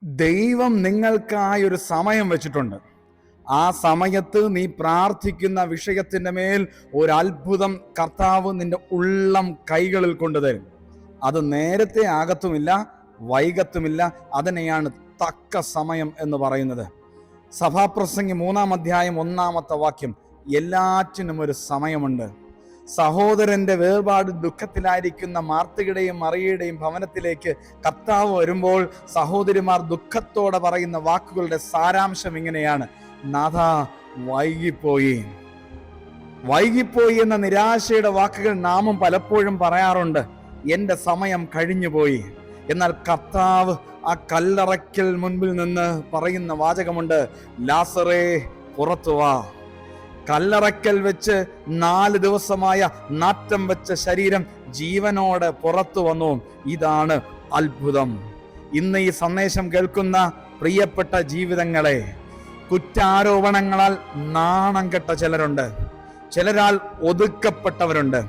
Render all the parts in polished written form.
ദൈവം നിങ്ങൾക്കായി ഒരു സമയം വെച്ചിട്ടുണ്ട്. ആ സമയത്ത് നീ പ്രാർത്ഥിക്കുന്ന വിഷയത്തിൻ്റെ മേൽ ഒരു അത്ഭുതം കർത്താവ് നിന്റെ ഉള്ളം കൈകളിൽ കൊണ്ടുതരും. അത് നേരത്തെ ആകത്തുമില്ല, വൈകത്തുമില്ല. അതിനെയാണ് തക്ക സമയം എന്ന് പറയുന്നത്. സഭാപ്രസംഗി 3-ാം അധ്യായം 1-ാമത്തെ വാക്യം, എല്ലാറ്റിനും ഒരു സമയമുണ്ട്. സഹോദരന്റെ വേർപാട് ദുഃഖത്തിലായിരിക്കുന്ന മാർത്തയുടെയും മറിയയുടെയും ഭവനത്തിലേക്ക് കർത്താവ് വരുമ്പോൾ സഹോദരിമാർ ദുഃഖത്തോടെ പറയുന്ന വാക്കുകളുടെ സാരാംശം ഇങ്ങനെയാണ്: നാഥാ, വൈകിപ്പോയി എന്ന നിരാശയുടെ വാക്കുകൾ നാമും പലപ്പോഴും പറയാറുണ്ട്. എൻ്റെ സമയം കഴിഞ്ഞുപോയി. എന്നാൽ കർത്താവ് ആ കല്ലറയ്ക്കൽ മുൻപിൽ നിന്ന് പറയുന്ന വാചകമുണ്ട്: ലാസറേ, പുറത്തു വാ. കല്ലറയ്ക്കൽ വെച്ച് 4 ദിവസമായ നാറ്റം വെച്ച ശരീരം ജീവനോടെ പുറത്തു വന്നു. ഇതാണ് അത്ഭുതം. ഇന്ന് ഈ സന്ദേശം കേൾക്കുന്ന പ്രിയപ്പെട്ട ജീവിതങ്ങളെ, കുറ്റാരോപണങ്ങളാൽ നാണം കെട്ട ചിലരുണ്ട്, ചിലരാൽ ഒതുക്കപ്പെട്ടവരുണ്ട്,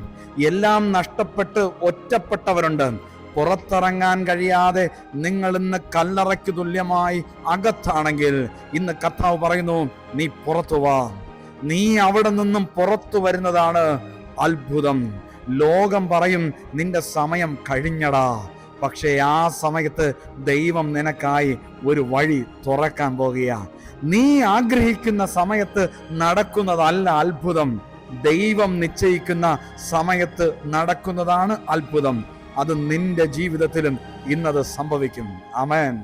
എല്ലാം നഷ്ടപ്പെട്ട് ഒറ്റപ്പെട്ടവരുണ്ട്. പുറത്തിറങ്ങാൻ കഴിയാതെ നിങ്ങൾ ഇന്ന് കല്ലറയ്ക്ക് തുല്യമായി അകത്താണെങ്കിൽ ഇന്ന് കർത്താവ് പറയുന്നു: നീ പുറത്തു വാ. നീ അവിടെ നിന്നും പുറത്തു വരുന്നതാണ് അത്ഭുതം. ലോകം പറയും നിന്റെ സമയം കഴിഞ്ഞടാ. പക്ഷേ ആ സമയത്ത് ദൈവം നിനക്കായി ഒരു വഴി തുറക്കാൻ പോകുകയാണ്. നീ ആഗ്രഹിക്കുന്ന സമയത്ത് നടക്കുന്നതല്ല അത്ഭുതം. ദൈവം നിശ്ചയിക്കുന്ന സമയത്ത് നടക്കുന്നതാണ് അത്ഭുതം. അത് നിന്റെ ജീവിതത്തിലും ഇന്നത് സംഭവിക്കും. ആമേൻ.